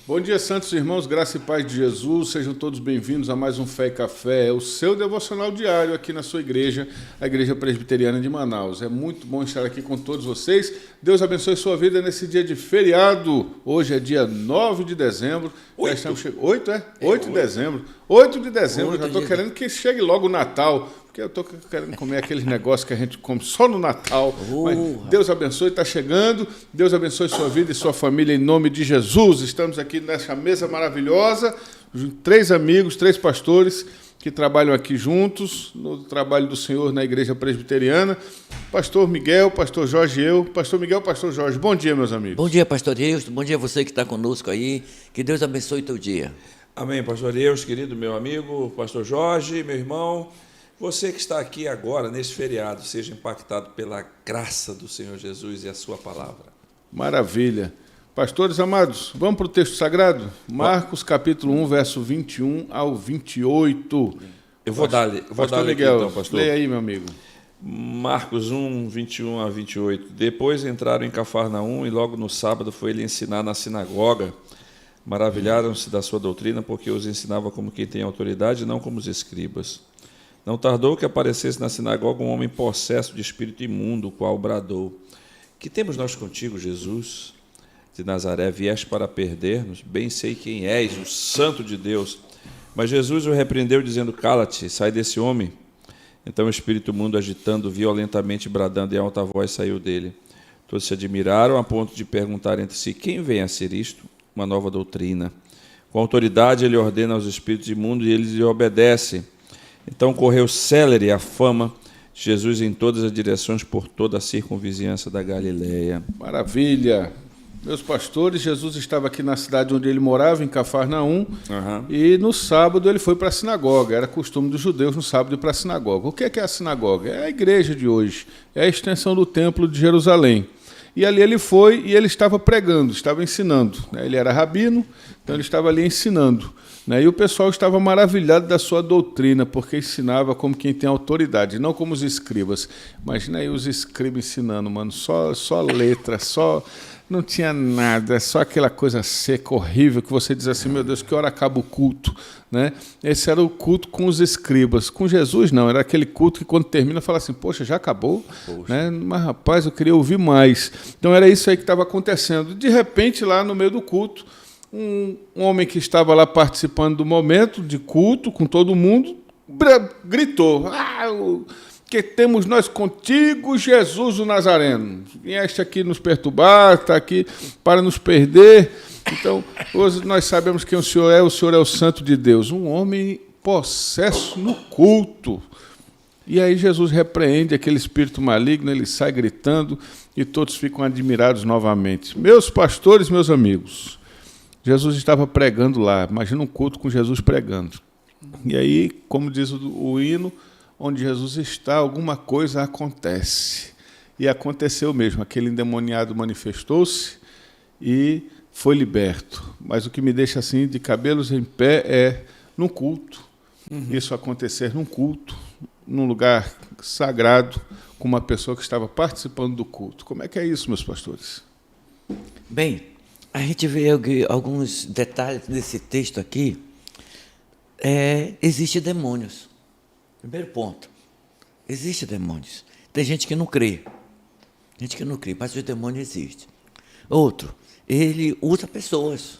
Bom dia, santos irmãos, graça e paz de Jesus, sejam todos bem-vindos a mais um Fé e Café, o seu devocional diário aqui na sua igreja, a Igreja Presbiteriana de Manaus. É muito bom estar aqui com todos vocês, Deus abençoe sua vida nesse dia de feriado, hoje é dia 9 de dezembro, 8 de dezembro, 8 de dezembro, já estou querendo que chegue logo o Natal, porque eu estou querendo comer aqueles negócios que a gente come só no Natal. Mas Deus abençoe, está chegando. Deus abençoe sua vida e sua família em nome de Jesus. Estamos aqui nessa mesa maravilhosa, 3 amigos, 3 pastores que trabalham aqui juntos, no trabalho do Senhor na Igreja Presbiteriana. Pastor Miguel, Pastor Jorge e eu. Pastor Miguel, Pastor Jorge. Bom dia, meus amigos. Bom dia, Pastor Eusto. Bom dia a você que está conosco aí. Que Deus abençoe o teu dia. Amém, Pastor Eusto, querido meu amigo, Pastor Jorge, meu irmão. Você que está aqui agora, nesse feriado, seja impactado pela graça do Senhor Jesus e a sua palavra. Maravilha. Pastores amados, vamos para o texto sagrado? Marcos, capítulo 1, verso 21 ao 28. Eu vou dar-lhe Miguel, então, pastor. Leia aí, meu amigo. Marcos 1, 21 a 28. Depois entraram em Cafarnaum e logo no sábado foi ele ensinar na sinagoga. Maravilharam-se da sua doutrina, porque os ensinava como quem tem autoridade, não como os escribas. Não tardou que aparecesse na sinagoga um homem possesso de espírito imundo, o qual bradou: Que temos nós contigo, Jesus de Nazaré? Vieste para perder-nos? Bem sei quem és, o Santo de Deus. Mas Jesus o repreendeu, dizendo: Cala-te, sai desse homem. Então o espírito imundo, agitando violentamente, bradando em alta voz, saiu dele. Todos se admiraram a ponto de perguntar entre si: Quem vem a ser isto? Uma nova doutrina. Com autoridade ele ordena aos espíritos imundos e eles lhe obedecem. Então correu célere a fama de Jesus em todas as direções, por toda a circunvizinhança da Galileia. Maravilha! Meus pastores, Jesus estava aqui na cidade onde ele morava, em Cafarnaum, e no sábado ele foi para a sinagoga. Era costume dos judeus no sábado ir para a sinagoga. O que é a sinagoga? É a igreja de hoje, é a extensão do templo de Jerusalém. E ali ele foi e ele estava pregando, estava ensinando. Ele era rabino, então ele estava ali ensinando. E o pessoal estava maravilhado da sua doutrina, porque ensinava como quem tem autoridade, não como os escribas. Imagina aí os escribas ensinando, mano, só letra, não tinha nada, só aquela coisa seca, horrível, que você diz assim: meu Deus, que hora acaba o culto? Esse era o culto com os escribas. Com Jesus, não, era aquele culto que quando termina, fala assim: poxa, já acabou? Mas, rapaz, eu queria ouvir mais. Então era isso aí que estava acontecendo. De repente, lá no meio do culto, um homem que estava lá participando do momento de culto com todo mundo, gritou: que temos nós contigo, Jesus o Nazareno. Vieste aqui nos perturbar, está aqui para nos perder. Então, hoje nós sabemos quem o Senhor é o Santo de Deus. Um homem possesso no culto. E aí Jesus repreende aquele espírito maligno, ele sai gritando e todos ficam admirados novamente. Meus pastores, meus amigos, Jesus estava pregando lá. Imagina um culto com Jesus pregando. E aí, como diz o hino, onde Jesus está, alguma coisa acontece. E aconteceu mesmo. Aquele endemoniado manifestou-se e foi liberto. Mas o que me deixa assim de cabelos em pé é num culto. Isso acontecer num culto, num lugar sagrado, com uma pessoa que estava participando do culto. Como é que é isso, meus pastores? Bem, a gente vê alguns detalhes desse texto aqui. Existem demônios. Primeiro ponto. Existem demônios. Tem gente que não crê. Mas os demônios existem. Outro, ele usa pessoas.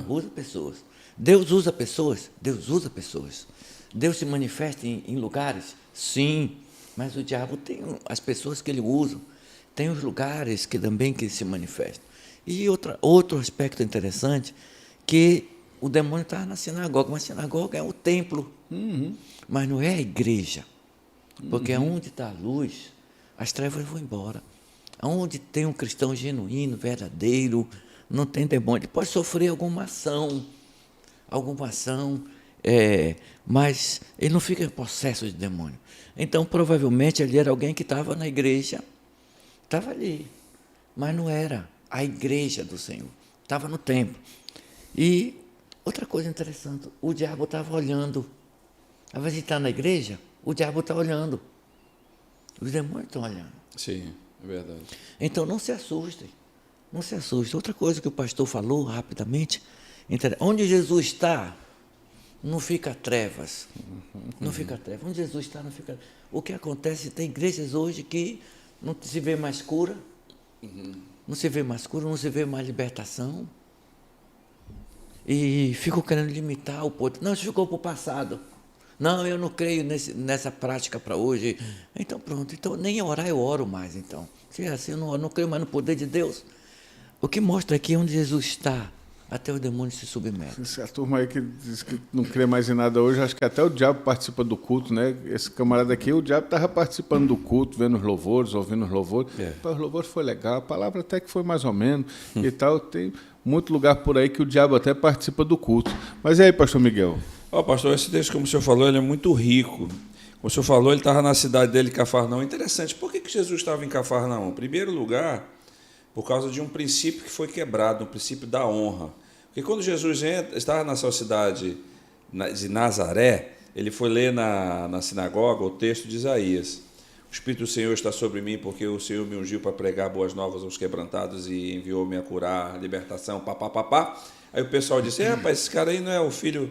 Usa pessoas. Deus usa pessoas? Deus usa pessoas. Deus se manifesta em lugares? Sim. Mas o diabo tem as pessoas que ele usa. Tem os lugares que também que se manifestam. E outro aspecto interessante, que o demônio estava na sinagoga, mas a sinagoga é o templo, mas não é a igreja, porque onde está a luz, as trevas vão embora. Onde tem um cristão genuíno, verdadeiro, não tem demônio. Ele pode sofrer alguma ação, mas ele não fica em possesso de demônio. Então, provavelmente, ele era alguém que estava na igreja, estava ali, mas não era a igreja do Senhor, estava no templo. E outra coisa interessante, o diabo estava olhando. Às vezes está na igreja, o diabo está olhando. Os demônios estão olhando. Sim, é verdade. Então não se assustem. Não se assuste. Outra coisa que o pastor falou rapidamente, onde Jesus está, não fica trevas. Não fica trevas. Onde Jesus está, não fica. O que acontece, tem igrejas hoje que não se vê mais cura, não se vê mais cura, não se vê mais libertação. E ficam querendo limitar o poder. Não, isso ficou para o passado. Não, eu não creio nessa prática para hoje. Então pronto, então nem orar eu oro mais. Então, se é assim, eu não creio mais no poder de Deus. O que mostra aqui onde Jesus está, até o demônio se submete. Essa turma aí que diz que não crê mais em nada hoje, acho que até o diabo participa do culto, né? Esse camarada aqui, o diabo estava participando do culto, vendo os louvores, ouvindo os louvores. Os louvores foi legal, a palavra até que foi mais ou menos e tal. Tem muito lugar por aí que o diabo até participa do culto. Mas e aí, pastor Miguel? Pastor, esse texto, como o senhor falou, ele é muito rico. Como o senhor falou, ele estava na cidade dele, Cafarnaum. Interessante, por que Jesus estava em Cafarnaum? Em primeiro lugar, por causa de um princípio que foi quebrado, um princípio da honra. Porque quando Jesus estava na sua cidade de Nazaré, ele foi ler na sinagoga o texto de Isaías. O Espírito do Senhor está sobre mim, porque o Senhor me ungiu para pregar boas novas aos quebrantados e enviou-me a curar, a libertação, papapá. Aí o pessoal disse, rapaz, esse cara aí não é o filho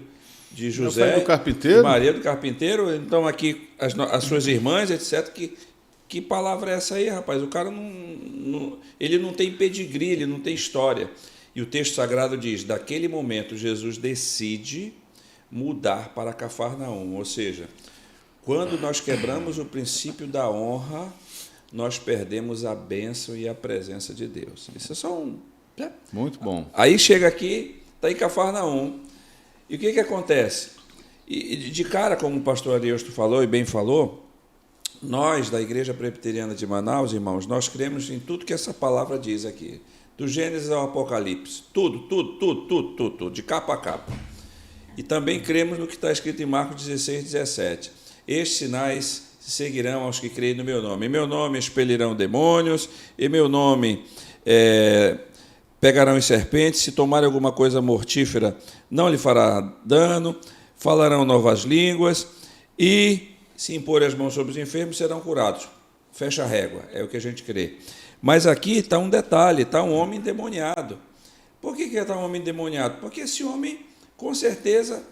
de José, do carpinteiro? Maria do carpinteiro? Então aqui as suas irmãs, etc., que palavra é essa aí, rapaz? O cara ele não tem pedigree, ele não tem história. E o texto sagrado diz, daquele momento Jesus decide mudar para Cafarnaum, ou seja, quando nós quebramos o princípio da honra, nós perdemos a bênção e a presença de Deus. Isso é só um... Muito bom. Aí chega aqui, está em Cafarnaum. E o que acontece? E de cara, como o pastor Ariosto falou e bem falou, nós, da Igreja Presbiteriana de Manaus, irmãos, nós cremos em tudo que essa palavra diz aqui. Do Gênesis ao Apocalipse. Tudo, de capa a capa. E também cremos no que está escrito em Marcos 16, 17. Estes sinais seguirão aos que creem no meu nome. Em meu nome expelirão demônios, em meu nome pegarão em serpentes, se tomarem alguma coisa mortífera, não lhe fará dano, falarão novas línguas e, se imporem as mãos sobre os enfermos, serão curados. Fecha a régua, é o que a gente crê. Mas aqui está um detalhe, está um homem endemoniado. Por que está um homem endemoniado? Porque esse homem, com certeza,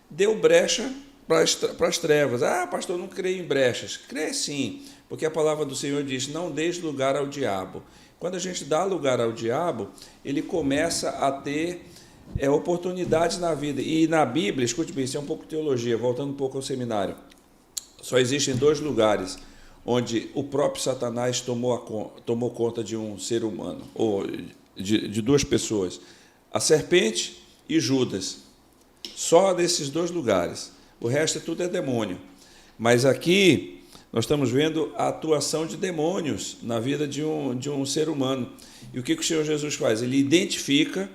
deu brecha para as trevas. Pastor, não creio em brechas. Crê sim, porque a palavra do Senhor diz, não deis lugar ao diabo. Quando a gente dá lugar ao diabo, ele começa a ter oportunidades na vida. E na Bíblia, escute bem, isso é um pouco de teologia, voltando um pouco ao seminário, só existem 2 lugares onde o próprio Satanás tomou conta de um ser humano, ou de 2 pessoas, a serpente e Judas. Só nesses 2 lugares. O resto tudo é demônio. Mas aqui nós estamos vendo a atuação de demônios na vida de um ser humano. E o que o Senhor Jesus faz? Ele identifica,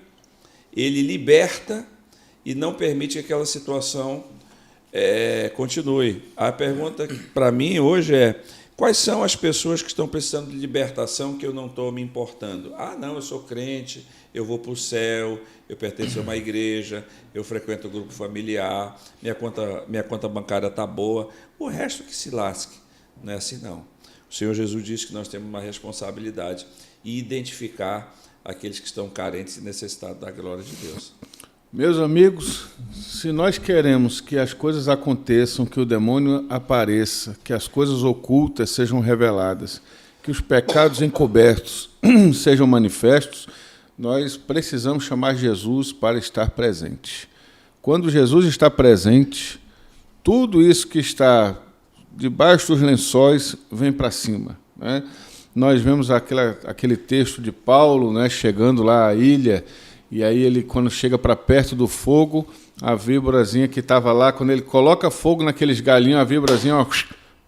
ele liberta e não permite que aquela situação continue. A pergunta para mim hoje é, quais são as pessoas que estão precisando de libertação que eu não estou me importando? Não, eu sou crente, eu vou para o céu, eu pertenço a uma igreja, eu frequento o grupo familiar, minha conta bancária está boa, o resto que se lasque. Não é assim, não. O Senhor Jesus disse que nós temos uma responsabilidade e identificar aqueles que estão carentes e necessitados da glória de Deus. Meus amigos, se nós queremos que as coisas aconteçam, que o demônio apareça, que as coisas ocultas sejam reveladas, que os pecados encobertos sejam manifestos, nós precisamos chamar Jesus para estar presente. Quando Jesus está presente, tudo isso que está debaixo dos lençóis vem para cima, né? Nós vemos aquele texto de Paulo, né, chegando lá à ilha, e aí ele, quando chega para perto do fogo, a víborazinha que estava lá, quando ele coloca fogo naqueles galinhos, a víborazinha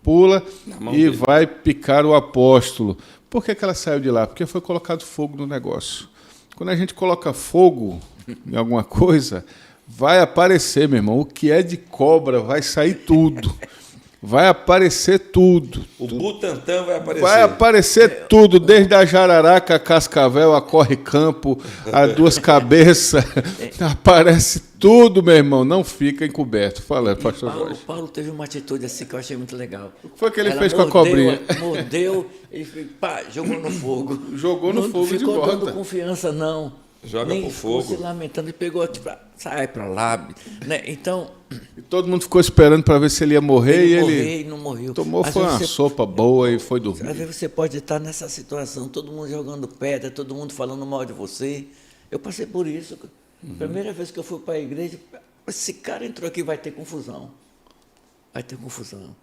pula e vai picar o apóstolo. Por que ela saiu de lá? Porque foi colocado fogo no negócio. Quando a gente coloca fogo em alguma coisa, vai aparecer, meu irmão, o que é de cobra, vai sair tudo. Vai aparecer tudo. O Butantã vai aparecer. Vai aparecer tudo, desde a jararaca, a cascavel, a corre-campo, a 2 cabeças. Aparece tudo, meu irmão, não fica encoberto. Fala, pastor Jorge. Paulo teve uma atitude assim que eu achei muito legal. Foi o que ele fez com a cobrinha. Mordeu, ele jogou no fogo. Jogou no fogo de volta. Não ficou dando confiança, não. Joga pro fogo. Se lamentando, ele pegou, tipo, sai para lá. Né? Então... E todo mundo ficou esperando para ver se ele ia morrer ele não morreu. Tomou foi uma sopa boa e foi dormir. Às vezes você pode estar nessa situação, todo mundo jogando pedra, todo mundo falando mal de você. Eu passei por isso. Primeira vez que eu fui para a igreja, esse cara entrou aqui, vai ter confusão. Vai ter confusão.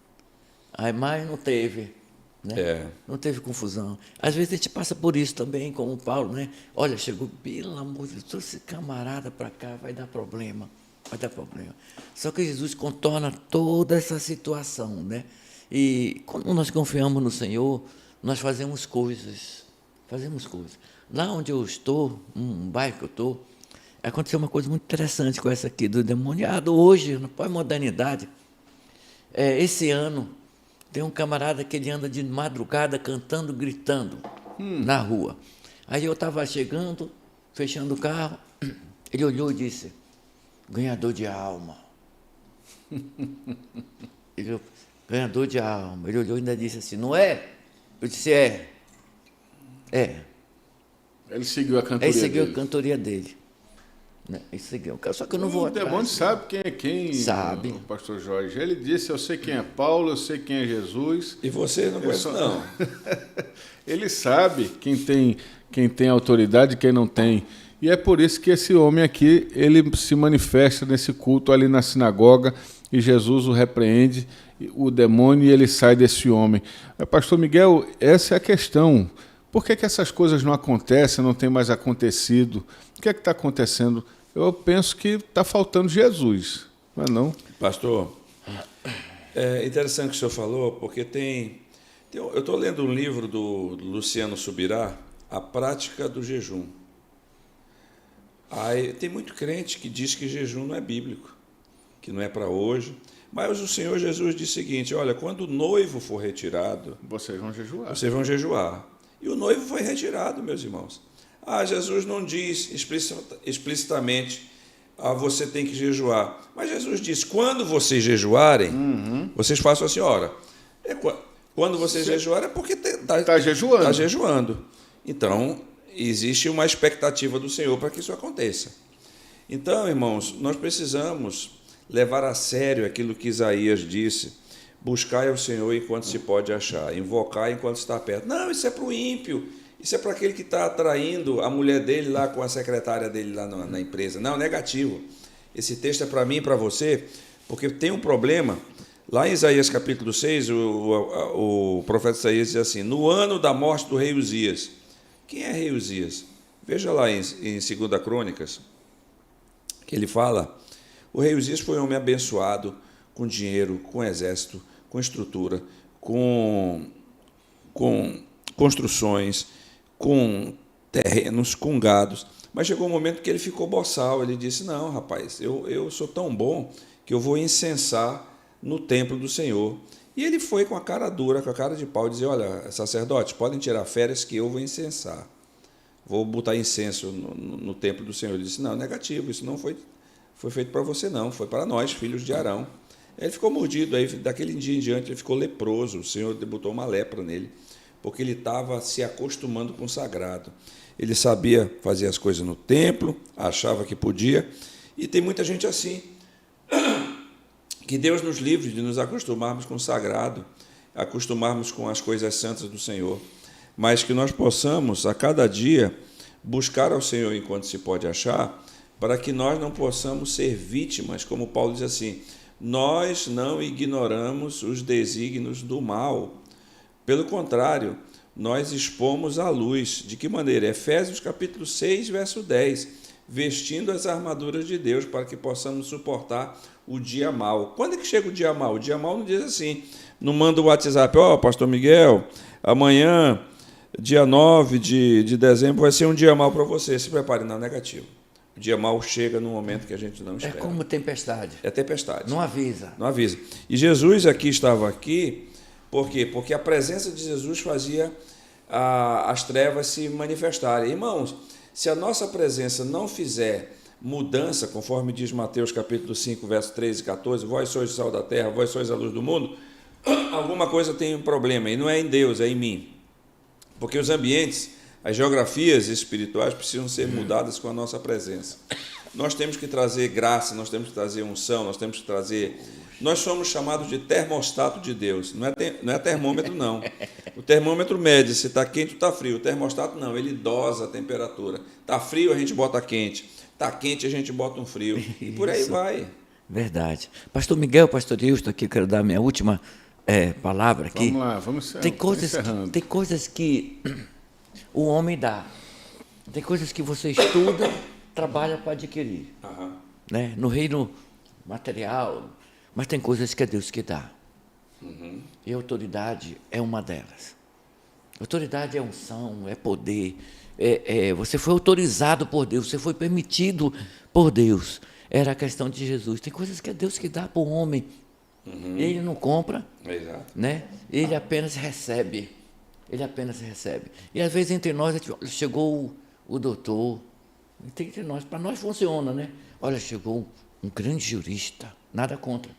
Aí, mas não teve. Né? Não teve confusão. Às vezes a gente passa por isso também, como o Paulo, né? Olha, chegou, pelo amor de Deus, trouxe esse camarada para cá, vai dar problema. Vai dar problema. Só que Jesus contorna toda essa situação, né? E quando nós confiamos no Senhor, nós fazemos coisas. Fazemos coisas. Lá onde eu estou, um bairro que eu estou, aconteceu uma coisa muito interessante com essa aqui do demoniado. Hoje, na pós-modernidade, esse ano, tem um camarada que ele anda de madrugada cantando, gritando na rua. Aí eu estava chegando, fechando o carro, ele olhou e disse, ganhador de alma. Ganhador de alma. Ele olhou e ainda disse assim, não é? Eu disse, é. Ele seguiu a cantoria dele. Ele seguiu a cantoria dele. Ele seguiu. Só que eu não vou atrás. O demônio sabe quem é quem, sabe. O pastor Jorge. Ele disse, eu sei quem é Paulo, eu sei quem é Jesus. E você não conhece, não. Ele sabe quem tem autoridade e quem não tem. E é por isso que esse homem aqui, ele se manifesta nesse culto ali na sinagoga e Jesus o repreende, o demônio, e ele sai desse homem. Pastor Miguel, essa é a questão. Por que essas coisas não acontecem, não tem mais acontecido? O que é que está acontecendo? Eu penso que está faltando Jesus, não é não? Pastor, é interessante o que o senhor falou, porque eu estou lendo um livro do Luciano Subirá, A Prática do Jejum. Aí, tem muito crente que diz que jejum não é bíblico, que não é para hoje. Mas o Senhor Jesus disse o seguinte, olha, quando o noivo for retirado... Vocês vão jejuar. Vocês vão jejuar. E o noivo foi retirado, meus irmãos. Jesus não diz explicitamente, você tem que jejuar. Mas Jesus diz, quando vocês jejuarem, vocês façam assim, ora, quando vocês jejuarem é porque está jejuando. Está jejuando. Então, existe uma expectativa do Senhor para que isso aconteça. Então, irmãos, nós precisamos levar a sério aquilo que Isaías disse, buscai ao Senhor enquanto se pode achar, invocar enquanto está perto. Não, isso é para o ímpio, isso é para aquele que está atraindo a mulher dele lá com a secretária dele lá na empresa. Não, negativo. Esse texto é para mim e para você, porque tem um problema. Lá em Isaías capítulo 6, o profeta Isaías diz assim, no ano da morte do rei Uzias. Quem é rei Uzias? Veja lá em 2 Crônicas, que ele fala, o rei Uzias foi um homem abençoado, com dinheiro, com exército, com estrutura, com construções, com terrenos, com gados. Mas chegou um momento que ele ficou boçal. Ele disse, não, rapaz, eu sou tão bom que eu vou incensar no templo do Senhor. E ele foi com a cara dura, com a cara de pau, dizer, olha, sacerdotes, podem tirar férias que eu vou incensar. Vou botar incenso no templo do Senhor. Ele disse, não, negativo, isso não foi feito para você, não, foi para nós, filhos de Arão. Ele ficou mordido, aí daquele dia em diante ele ficou leproso, o Senhor botou uma lepra nele, porque ele estava se acostumando com o sagrado. Ele sabia fazer as coisas no templo, achava que podia, e tem muita gente assim. Que Deus nos livre de nos acostumarmos com o sagrado, acostumarmos com as coisas santas do Senhor, mas que nós possamos, a cada dia, buscar ao Senhor enquanto se pode achar, para que nós não possamos ser vítimas, como Paulo diz assim, nós não ignoramos os desígnios do mal. Pelo contrário, nós expomos à luz. De que maneira? Efésios capítulo 6, verso 10, vestindo as armaduras de Deus para que possamos suportar o dia mau. Quando é que chega o dia mau? O dia mau não diz assim, não manda o WhatsApp, pastor Miguel, amanhã, dia 9 de dezembro, vai ser um dia mau para você, se prepare, não, negativo. O dia mau chega num momento que a gente não espera. É como tempestade. É tempestade. Não avisa. Não avisa. E Jesus estava aqui, por quê? Porque a presença de Jesus fazia as trevas se manifestarem. Irmãos, se a nossa presença não fizer mudança, conforme diz Mateus capítulo 5, verso 13 e 14, vós sois o sal da terra, vós sois a luz do mundo, alguma coisa tem um problema, e não é em Deus, é em mim. Porque os ambientes, as geografias espirituais precisam ser mudadas com a nossa presença. Nós temos que trazer graça, nós temos que trazer unção, nós temos que trazer... Nós somos chamados de termostato de Deus, não é termômetro, não. O termômetro mede se está quente ou está frio. O termostato não, ele dosa a temperatura. Está frio, a gente bota quente. Está quente, a gente bota um frio. E por aí vai. Verdade. Pastor Miguel, pastor Hilton, aqui eu quero dar a minha última palavra aqui. Vamos lá, vamos encerrando. Tem coisas que o homem dá. Tem coisas que você estuda, trabalha para adquirir. Né? No reino material, mas tem coisas que é Deus que dá. E a autoridade é uma delas. Autoridade é unção, é poder. Você foi autorizado por Deus, você foi permitido por Deus. Era a questão de Jesus. Tem coisas que é Deus que dá para o homem. Ele não compra, né? Ele apenas recebe. Ele apenas recebe. E às vezes entre nós chegou o doutor. Entre nós, para nós funciona, né? Olha, chegou um grande jurista. Nada contra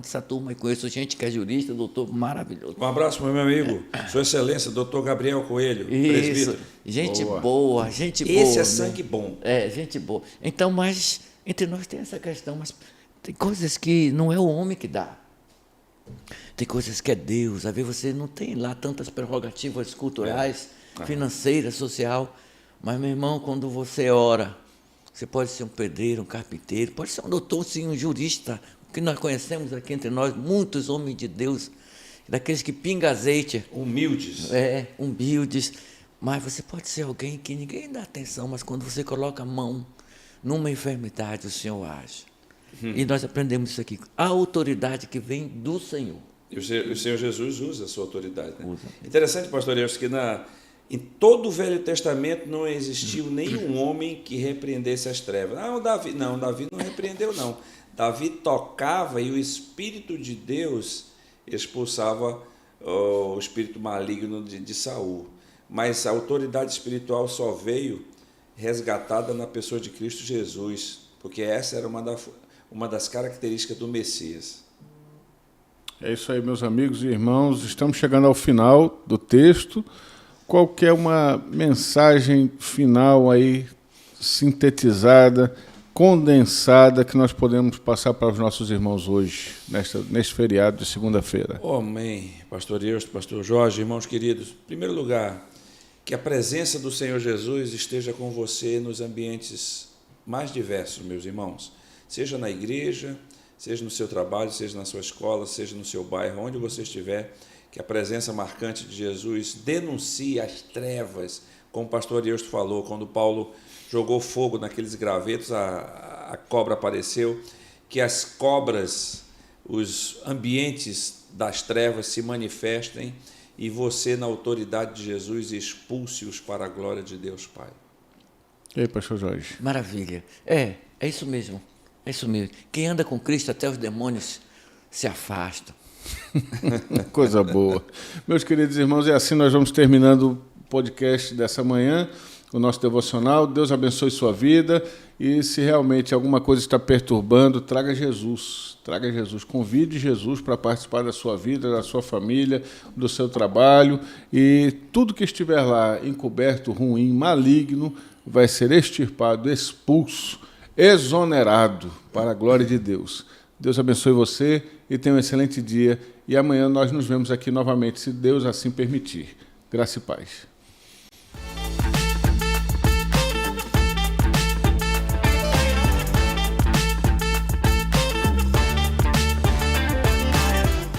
essa turma. Eu conheço gente que é jurista, doutor maravilhoso. Um abraço para o meu amigo, Sua Excelência, doutor Gabriel Coelho, presbítero. Gente boa. Esse é sangue bom. Gente boa. Então, mas entre nós tem essa questão, mas tem coisas que não é o homem que dá. Tem coisas que é Deus. Às vezes você não tem lá tantas prerrogativas culturais, financeiras, social. Mas, meu irmão, quando você ora, você pode ser um pedreiro, um carpinteiro, pode ser um doutor, sim, um jurista, que nós conhecemos aqui entre nós, muitos homens de Deus, daqueles que pingam azeite. Humildes. Humildes. Mas você pode ser alguém que ninguém dá atenção, mas quando você coloca a mão numa enfermidade, o Senhor age. E nós aprendemos isso aqui. A autoridade que vem do Senhor. E o Senhor Jesus usa a sua autoridade. Né? Interessante, pastor Eusto, que em todo o Velho Testamento não existiu nenhum homem que repreendesse as trevas. Davi não repreendeu, não. Davi tocava e o Espírito de Deus expulsava o espírito maligno de Saul. Mas a autoridade espiritual só veio resgatada na pessoa de Cristo Jesus, porque essa era uma das características do Messias. É isso aí, meus amigos e irmãos. Estamos chegando ao final do texto. Qual que é uma mensagem final aí, sintetizada, condensada, que nós podemos passar para os nossos irmãos hoje, neste feriado de segunda-feira? Amém. Pastor Eusto, pastor Jorge, irmãos queridos. Em primeiro lugar, que a presença do Senhor Jesus esteja com você nos ambientes mais diversos, meus irmãos. Seja na igreja, seja no seu trabalho, seja na sua escola, seja no seu bairro, onde você estiver, que a presença marcante de Jesus denuncie as trevas, como o pastor Eusto falou, quando Paulo jogou fogo naqueles gravetos, a cobra apareceu, que as cobras, os ambientes das trevas se manifestem e você, na autoridade de Jesus, expulse-os para a glória de Deus Pai. E aí, pastor Jorge? Maravilha. É isso mesmo. É isso mesmo. Quem anda com Cristo, até os demônios se afastam. Coisa boa. Meus queridos irmãos, é assim nós vamos terminando o podcast dessa manhã, o nosso devocional. Deus abençoe sua vida e se realmente alguma coisa está perturbando, traga Jesus, convide Jesus para participar da sua vida, da sua família, do seu trabalho, e tudo que estiver lá encoberto, ruim, maligno, vai ser extirpado, expulso, exonerado para a glória de Deus. Deus abençoe você e tenha um excelente dia. E amanhã nós nos vemos aqui novamente, se Deus assim permitir. Graça e paz.